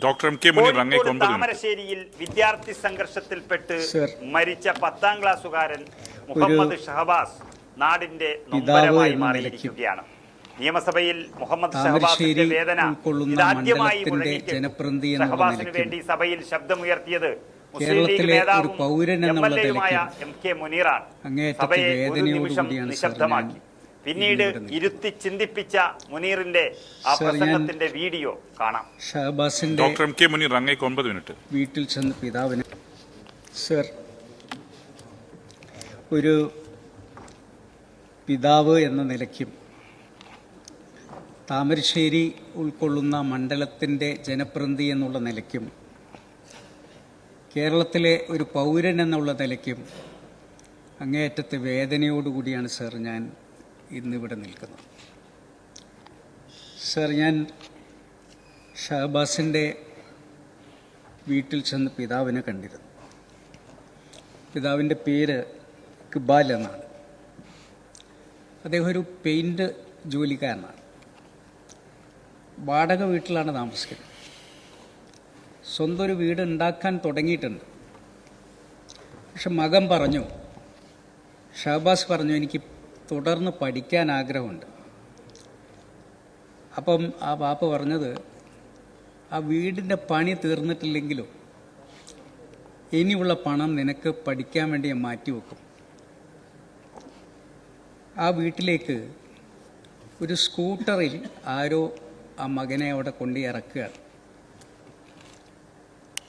Doctor M K Muneer താമരശ്ശേരിയിൽ വിദ്യാർത്ഥി സംഘർഷത്തിൽപ്പെട്ട് മരിച്ച 10ാം ക്ലാസ്സുകാരൻ മുഹമ്മദ് ഷഹബാസ് നാടിന്റെ നൊമ്പരമായി മാറിയിരിക്കുകയാണ്. നിയമസഭയിൽ മുഹമ്മദ് ഷഹബാസിന്റെ വേദന ഇതാദ്യമായി മുഴങ്ങി ഷഹബാസിന് വേണ്ടി സഭയിൽ ശബ്ദമുയർത്തിയത് മുസ്ലിം ലീഗ് നേതാവും എംഎൽഎയുമായ എം കെ മുനീറാണ്. സഭയെ ഒരു നിമിഷം നിശബ്ദമാക്കി. പിന്നീട് ഇരുത്തി ചിന്തിപ്പിച്ച മുനീറിന്റെ ആ പ്രസംഗത്തിന്റെ വീഡിയോ കാണാം. ഷഹബാസിന്റെ ഡോക്ടർ എം കെ മുനീർ അങ്ങേക്ക് 9 മിനിറ്റ്. വീട്ടിൽ ചെന്ന് പിതാവിന് സർ ഒരു പിതാവ് എന്ന നിലയ്ക്കും താമരശ്ശേരി ഉൾക്കൊള്ളുന്ന മണ്ഡലത്തിൻ്റെ ജനപ്രതിനിധി എന്നുള്ള നിലയ്ക്കും കേരളത്തിലെ ഒരു പൗരൻ എന്നുള്ള നിലയ്ക്കും അങ്ങേയറ്റത്തെ വേദനയോടുകൂടിയാണ് സർ ഞാൻ ഇന്നിവിടെ നിൽക്കുന്നത്. സർ, ഞാൻ ഷഹബാസിൻ്റെ വീട്ടിൽ ചെന്ന് പിതാവിനെ കണ്ടിരുന്നു. പിതാവിൻ്റെ പേര് ഇക്ബാൽ എന്നാണ്. അദ്ദേഹം ഒരു പെയിൻറ് ജോലിക്കാരനാണ്. വാടക വീട്ടിലാണ് താമസിക്കുന്നത്. സ്വന്തം ഒരു വീട് ഉണ്ടാക്കാൻ തുടങ്ങിയിട്ടുണ്ട്. പക്ഷെ മകൻ പറഞ്ഞു, ഷഹബാസ് പറഞ്ഞു, എനിക്ക് തുടർന്ന് പഠിക്കാൻ ആഗ്രഹമുണ്ട്. അപ്പം ആ ബാപ്പ പറഞ്ഞത്, ആ വീടിൻ്റെ പണി തീർന്നിട്ടില്ലെങ്കിലും ഇനിയുള്ള പണം നിനക്ക് പഠിക്കാൻ വേണ്ടി ഞാൻ മാറ്റിവെക്കും. ആ വീട്ടിലേക്ക് ഒരു സ്കൂട്ടറിൽ ആരോ ആ മകനെ അവിടെ കൊണ്ട് ഇറക്കുകയാണ്.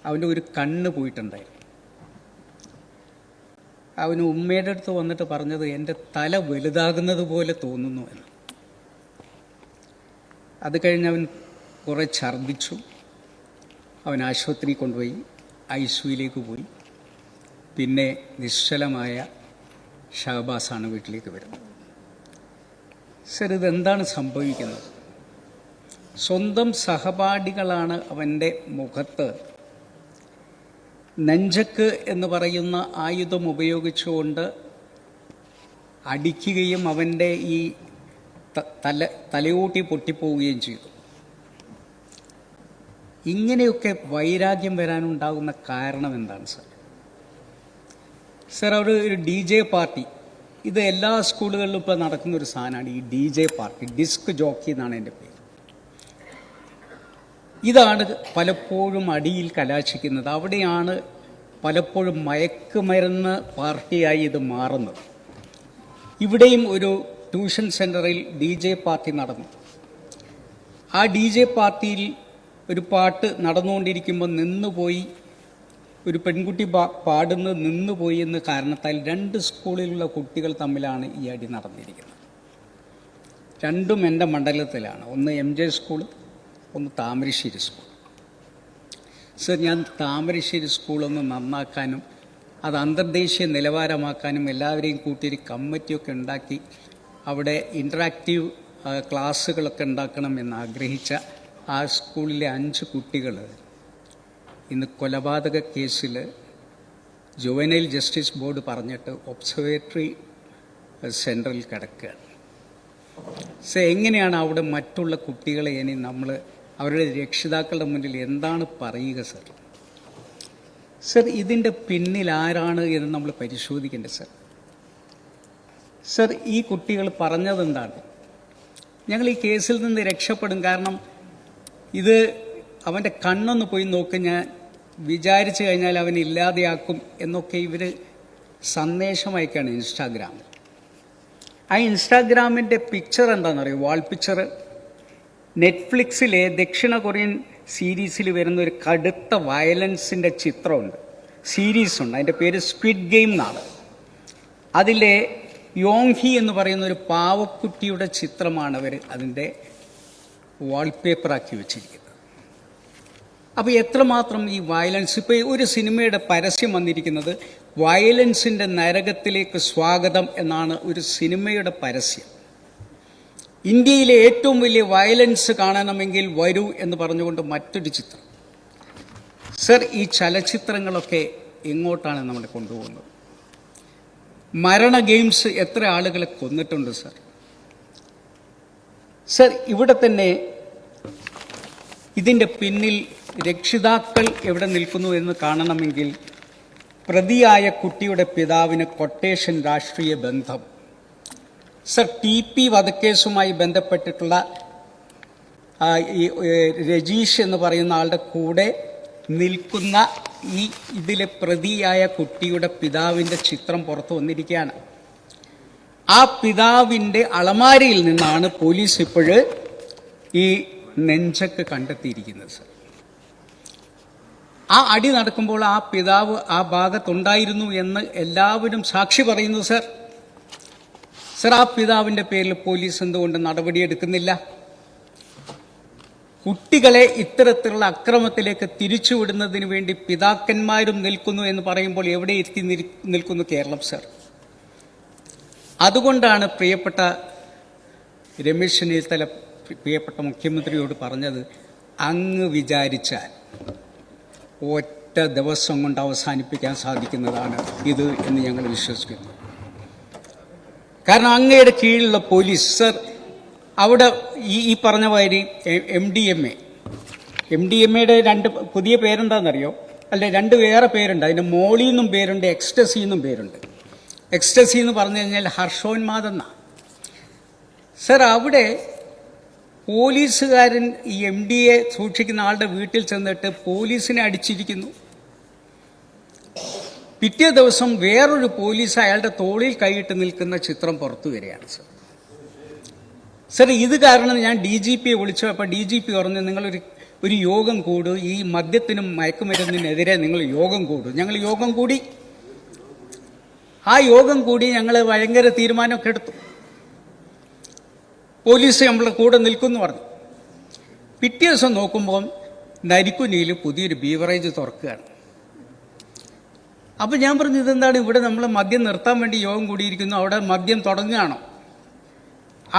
അവൻ്റെ ഒരു കണ്ണ് പോയിട്ടുണ്ടായിരുന്നു. അവന് ഉമ്മയുടെ അടുത്ത് വന്നിട്ട് പറഞ്ഞത്, എൻ്റെ തല വലുതാകുന്നത് പോലെ തോന്നുന്നു എന്ന്. അത് കഴിഞ്ഞ് അവൻ കുറേ ഛർദ്ദിച്ചു. അവൻ ആശുപത്രി കൊണ്ടുപോയി, ICUയിലേക്ക് പോയി. പിന്നെ നിശ്ചലമായ ഷഹബാസാണ് വീട്ടിലേക്ക് വരുന്നത്. സർ, ഇതെന്താണ് സംഭവിക്കുന്നത്? സ്വന്തം സഹപാഠികളാണ് അവൻ്റെ മുഖത്ത് നെഞ്ചക്ക് എന്ന് പറയുന്ന ആയുധം ഉപയോഗിച്ചുകൊണ്ട് അടിക്കുകയും അവൻ്റെ ഈ തലയോട്ടി പൊട്ടിപ്പോവുകയും ചെയ്തു. ഇങ്ങനെയൊക്കെ വൈരാഗ്യം വരാനുണ്ടാകുന്ന കാരണം എന്താണ് സർ? സർ, അവർ ഒരു DJ പാർട്ടി, ഇത് എല്ലാ സ്കൂളുകളിലും ഇപ്പോൾ നടക്കുന്ന ഒരു സാധനമാണ് ഈ DJ പാർട്ടി. ഡിസ്ക് ജോക്കി എന്നാണ് എൻ്റെ പേര്. ഇതാണ് പലപ്പോഴും അടിയിൽ കലാശിക്കുന്നത്. അവിടെയാണ് പലപ്പോഴും മയക്കുമരുന്ന് പാർട്ടിയായി ഇത് മാറുന്നത്. ഇവിടെയും ഒരു ട്യൂഷൻ സെൻ്ററിൽ DJ പാർട്ടി നടന്നു. ആ DJ പാർട്ടിയിൽ ഒരു പാട്ട് നടന്നുകൊണ്ടിരിക്കുമ്പോൾ നിന്നുപോയി, ഒരു പെൺകുട്ടി പാടുന്നത് നിന്നുപോയി എന്ന കാരണത്താൽ 2 സ്കൂളിലുള്ള കുട്ടികൾ തമ്മിലാണ് ഈ അടി നടന്നിരിക്കുന്നത്. രണ്ടും എൻ്റെ മണ്ഡലത്തിലാണ്. ഒന്ന് MJ സ്കൂൾ, ഒന്ന് താമരശ്ശേരി സ്കൂൾ. സർ, ഞാൻ താമരശ്ശേരി സ്കൂളൊന്ന് നന്നാക്കാനും അത് അന്തർദേശീയ നിലവാരമാക്കാനും എല്ലാവരെയും കൂട്ടിയൊരു കമ്മിറ്റിയൊക്കെ ഉണ്ടാക്കി അവിടെ ഇൻറ്ററാക്റ്റീവ് ക്ലാസ്സുകളൊക്കെ ഉണ്ടാക്കണമെന്ന് ആഗ്രഹിച്ച ആ സ്കൂളിലെ 5 കുട്ടികൾ ഇന്ന് കൊലപാതക കേസിൽ ജുവനൈൽ ജസ്റ്റിസ് ബോർഡ് പറഞ്ഞിട്ട് ഒബ്സർവേറ്ററി സെൻറ്ററിൽ കിടക്കുകയാണ്. സോ, എങ്ങനെയാണ് അവിടെ മറ്റുള്ള കുട്ടികളെ ഇനി നമ്മൾ അവരുടെ രക്ഷിതാക്കളുടെ മുന്നിൽ എന്താണ് പറയുക സർ? സർ, ഇതിൻ്റെ പിന്നിൽ ആരാണ് എന്ന് നമ്മൾ പരിശോധിക്കേണ്ടത് സർ. സർ, ഈ കുട്ടികൾ പറഞ്ഞതെന്താണ്? ഞങ്ങൾ ഈ കേസിൽ നിന്ന് രക്ഷപ്പെടും, കാരണം ഇത് അവൻ്റെ കണ്ണൊന്ന് പോയി നോക്ക്, ഞാൻ വിചാരിച്ചു കഴിഞ്ഞാൽ അവൻ ഇല്ലാതെയാക്കും എന്നൊക്കെ ഇവർ സന്ദേശം അയക്കുകയാണ് ഇൻസ്റ്റാഗ്രാമിൽ. ആ ഇൻസ്റ്റാഗ്രാമിൻ്റെ പിക്ചർ എന്താണെന്നറിയോ? വാൾ പിക്ചർ നെറ്റ്ഫ്ലിക്സിലെ ദക്ഷിണ കൊറിയൻ സീരീസിൽ വരുന്ന ഒരു കടുത്ത വയലൻസിൻ്റെ ചിത്രമുണ്ട്, സീരീസുണ്ട്. അതിൻ്റെ പേര് സ്ക്വിഡ് ഗെയിം എന്നാണ്. അതിലെ യോങ്ഹി എന്ന് പറയുന്ന ഒരു പാവക്കുട്ടിയുടെ ചിത്രമാണ് അവർ അതിൻ്റെ വാൾപേപ്പറാക്കി വെച്ചിരിക്കുന്നത്. അപ്പോൾ എത്രമാത്രം ഈ വയലൻസ്, ഇപ്പോൾ ഒരു സിനിമയുടെ പരസ്യം വന്നിരിക്കുന്നത് വയലൻസിൻ്റെ നരകത്തിലേക്ക് സ്വാഗതം എന്നാണ് ഒരു സിനിമയുടെ പരസ്യം. ഇന്ത്യയിലെ ഏറ്റവും വലിയ വയലൻസ് കാണണമെങ്കിൽ വരൂ എന്ന് പറഞ്ഞുകൊണ്ട് മറ്റൊരു ചിത്രം. സർ, ഈ ചലച്ചിത്രങ്ങളൊക്കെ എങ്ങോട്ടാണ് നമ്മൾ കൊണ്ടുപോകുന്നത്? മരണ ഗെയിംസ് എത്ര ആളുകളെ കൊന്നിട്ടുണ്ട് സർ? സർ, ഇവിടെ തന്നെ ഇതിൻ്റെ പിന്നിൽ രക്ഷിതാക്കൾ എവിടെ നിൽക്കുന്നു എന്ന് കാണണമെങ്കിൽ പ്രതിയായ കുട്ടിയുടെ പിതാവിന് കൊട്ടേഷൻ രാഷ്ട്രീയ ബന്ധം. സർ, TP വധക്കേസുമായി ബന്ധപ്പെട്ടിട്ടുള്ള ഈ രജീഷ് എന്ന് പറയുന്ന ആളുടെ കൂടെ നിൽക്കുന്ന ഇതിലെ പ്രതിയായ കുട്ടിയുടെ പിതാവിൻ്റെ ചിത്രം പുറത്തു വന്നിരിക്കുകയാണ്. ആ പിതാവിൻ്റെ അളമാരയിൽ നിന്നാണ് പോലീസ് ഇപ്പോഴ് ഈ നെഞ്ചക്ക് കണ്ടെത്തിയിരിക്കുന്നത്. സർ, ആ അടി നടക്കുമ്പോൾ ആ പിതാവ് ആ ഭാഗത്തുണ്ടായിരുന്നു എന്ന് എല്ലാവരും സാക്ഷി പറയുന്നു. സർ, ആ പിതാവിൻ്റെ പേരിൽ പോലീസ് എന്തുകൊണ്ട് നടപടിയെടുക്കുന്നില്ല? കുട്ടികളെ ഇത്തരത്തിലുള്ള അക്രമത്തിലേക്ക് തിരിച്ചുവിടുന്നതിന് വേണ്ടി പിതാക്കന്മാരും നിൽക്കുന്നു എന്ന് പറയുമ്പോൾ എവിടെ എത്തി നിൽക്കുന്നു കേരളം? സർ, അതുകൊണ്ടാണ് പ്രിയപ്പെട്ട രമേശ് ചെന്നിത്തല പ്രിയപ്പെട്ട മുഖ്യമന്ത്രിയോട് പറഞ്ഞത്, അങ്ങ് വിചാരിച്ചാൽ ഒറ്റ ദിവസം കൊണ്ട് അവസാനിപ്പിക്കാൻ സാധിക്കുന്നതാണ് ഇത് എന്ന് ഞങ്ങൾ വിശ്വസിക്കുന്നു. കാരണം അങ്ങയുടെ കീഴിലുള്ള പോലീസ്, സർ, അവിടെ ഈ പറഞ്ഞ മാതിരി MDMA രണ്ട് പുതിയ പേരെന്താണെന്നറിയോ? അല്ലെ, രണ്ട് വേറെ പേരുണ്ട്. അതിൻ്റെ മോളിൽ നിന്നും പേരുണ്ട്, എക്സ്റ്റസി എന്നും പേരുണ്ട്. എക്സ്റ്റസി എന്ന് പറഞ്ഞു കഴിഞ്ഞാൽ ഹർഷോന്മാദം എന്നാണ്. സർ, അവിടെ പോലീസുകാരൻ ഈ MDA സൂക്ഷിക്കുന്ന ആളുടെ വീട്ടിൽ ചെന്നിട്ട് പോലീസിനെ അടിച്ചിരിക്കുന്നു. പിറ്റേ ദിവസം വേറൊരു പോലീസ് അയാളുടെ തോളിൽ കൈയിട്ട് നിൽക്കുന്ന ചിത്രം പുറത്തു വരികയാണ്. സർ, ഇത് കാരണം ഞാൻ DGPയെ വിളിച്ചു. അപ്പോൾ DGP പറഞ്ഞു, നിങ്ങളൊരു യോഗം കൂടും, ഈ മദ്യത്തിനും മയക്കുമരുന്നിനെതിരെ നിങ്ങൾ യോഗം കൂടും. ഞങ്ങൾ യോഗം കൂടി. ആ യോഗം കൂടി ഞങ്ങൾ ഭയങ്കര തീരുമാനമൊക്കെ എടുത്തു. പോലീസ് നമ്മളെ കൂടെ നിൽക്കുമെന്ന് പറഞ്ഞു. പിറ്റേ ദിവസം നോക്കുമ്പോൾ നരിക്കുനിയിൽ പുതിയൊരു ബീവറേജ് തുറക്കുകയാണ്. അപ്പം ഞാൻ പറഞ്ഞു, ഇതെന്താണ് ഇവിടെ നമ്മൾ മദ്യം നിർത്താൻ വേണ്ടി യോഗം കൂടിയിരിക്കുന്നു, അവിടെ മദ്യം തുടങ്ങുകയാണോ?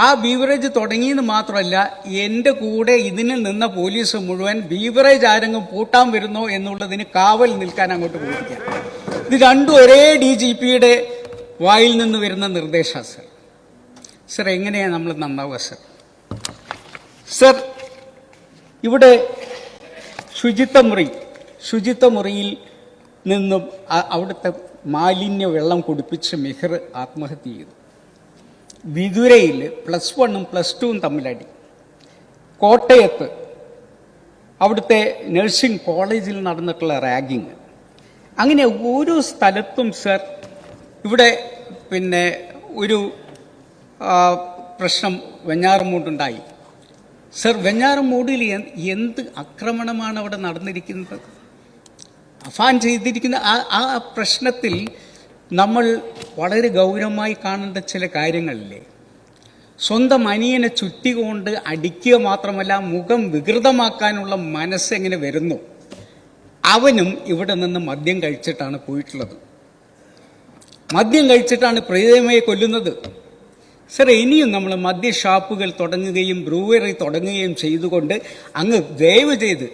ആ ബീവറേജ് തുടങ്ങിയെന്ന് മാത്രമല്ല, എൻ്റെ കൂടെ ഇതിന് നിന്ന പോലീസ് മുഴുവൻ ബീവറേജ് ആരെങ്കിലും പൂട്ടാൻ വരുന്നോ എന്നുള്ളതിന് കാവൽ നിൽക്കാൻ അങ്ങോട്ട് പോയിരിക്കുക. ഇത് രണ്ടും ഒരേ DGPയുടെ വായിൽ നിന്ന് വരുന്ന നിർദ്ദേശമാണ്. സർ, സർ, എങ്ങനെയാണ് നമ്മൾ നന്നാവുക? സർ, ഇവിടെ ശുചിത്വ മുറിയിൽ നിന്നും അവിടുത്തെ മാലിന്യ വെള്ളം കുടിപ്പിച്ച് മെഹർ ആത്മഹത്യ ചെയ്തു. വിതുരയിൽ +1ഉം +2ഉം തമ്മിലടി. കോട്ടയത്ത് അവിടുത്തെ നഴ്സിംഗ് കോളേജിൽ നടന്നിട്ടുള്ള റാഗിങ്. അങ്ങനെ ഓരോ സ്ഥലത്തും സർ ഇവിടെ ഒരു പ്രശ്നം വെഞ്ഞാറമൂടുണ്ടായി. സർ, വെഞ്ഞാറമൂടിൽ എന്ത് ആക്രമണമാണ് അവിടെ നടന്നിരിക്കുന്നത്? അഫാൻ ചെയ്തിരിക്കുന്ന ആ പ്രശ്നത്തിൽ നമ്മൾ വളരെ ഗൗരവമായി കാണേണ്ട ചില കാര്യങ്ങളില്ലേ? സ്വന്തം അനിയനെ ചുറ്റികൊണ്ട് അടിക്കുക മാത്രമല്ല, മുഖം വികൃതമാക്കാനുള്ള മനസ്സെങ്ങനെ വരുന്നു? അവനും ഇവിടെ നിന്ന് മദ്യം കഴിച്ചിട്ടാണ് പോയിട്ടുള്ളത്. മദ്യം കഴിച്ചിട്ടാണ് പ്രിയതമയെ കൊല്ലുന്നത്. സർ, ഇനിയും നമ്മൾ മദ്യഷാപ്പുകൾ തുടങ്ങുകയും ബ്രൂവറി തുടങ്ങുകയും ചെയ്തുകൊണ്ട് അങ്ങ് ദയവ് ചെയ്ത്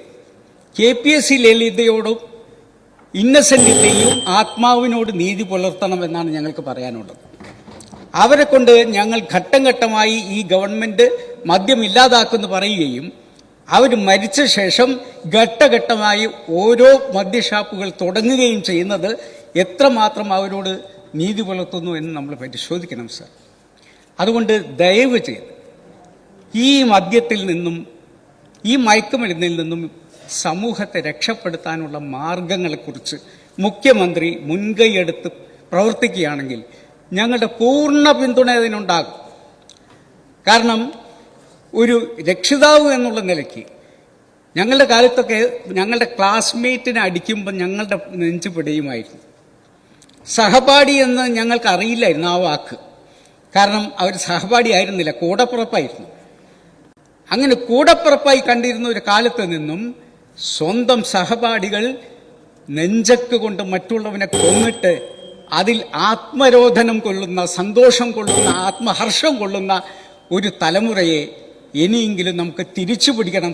KPSC ലളിതയോടും ഇന്നസെന്റിന്റെയും ആത്മാവിനോട് നീതി പുലർത്തണമെന്നാണ് ഞങ്ങൾക്ക് പറയാനുള്ളത്. അവരെ കൊണ്ട് ഞങ്ങൾ ഘട്ടം ഘട്ടമായി ഈ ഗവൺമെന്റ് മദ്യം ഇല്ലാതാക്കുമെന്ന് പറയുകയും അവർ മരിച്ച ശേഷം ഘട്ടഘട്ടമായി ഓരോ മദ്യഷാപ്പുകൾ തുടങ്ങുകയും ചെയ്യുന്നത് എത്രമാത്രം അവരോട് നീതി പുലർത്തുന്നു എന്ന് നമ്മൾ പരിശോധിക്കണം. സർ, അതുകൊണ്ട് ദയവ് ചെയ്ത് ഈ മദ്യത്തിൽ നിന്നും ഈ മയക്കുമരുന്നിൽ നിന്നും സമൂഹത്തെ രക്ഷപ്പെടുത്താനുള്ള മാർഗങ്ങളെക്കുറിച്ച് മുഖ്യമന്ത്രി മുൻകൈയെടുത്ത് പ്രവർത്തിക്കുകയാണെങ്കിൽ ഞങ്ങളുടെ പൂർണ്ണ പിന്തുണ അതിനുണ്ടാകും. കാരണം ഒരു രക്ഷിതാവ് എന്നുള്ള നിലയ്ക്ക് ഞങ്ങളുടെ കാലത്തൊക്കെ ഞങ്ങളുടെ ക്ലാസ്മേറ്റിനെ അടിക്കുമ്പോൾ ഞങ്ങളുടെ നെഞ്ചു പിടയുമായിരുന്നു. സഹപാഠി എന്ന് ഞങ്ങൾക്ക് അറിയില്ലായിരുന്നു ആ വാക്ക്. കാരണം അവർ സഹപാഠി ആയിരുന്നില്ല, കൂടപ്പിറപ്പായിരുന്നു. അങ്ങനെ കൂടപ്പിറപ്പായി കണ്ടിരുന്ന ഒരു കാലത്ത് നിന്നും സ്വന്തം സഹപാഠികൾ നെഞ്ചക്ക് കൊണ്ട് മറ്റുള്ളവനെ കൊന്നിട്ട് അതിൽ ആത്മരോധനം കൊള്ളുന്ന, സന്തോഷം കൊള്ളുന്ന, ആത്മഹർഷം കൊള്ളുന്ന ഒരു തലമുറയെ ഇനിയെങ്കിലും നമുക്ക് തിരിച്ചു പിടിക്കണം.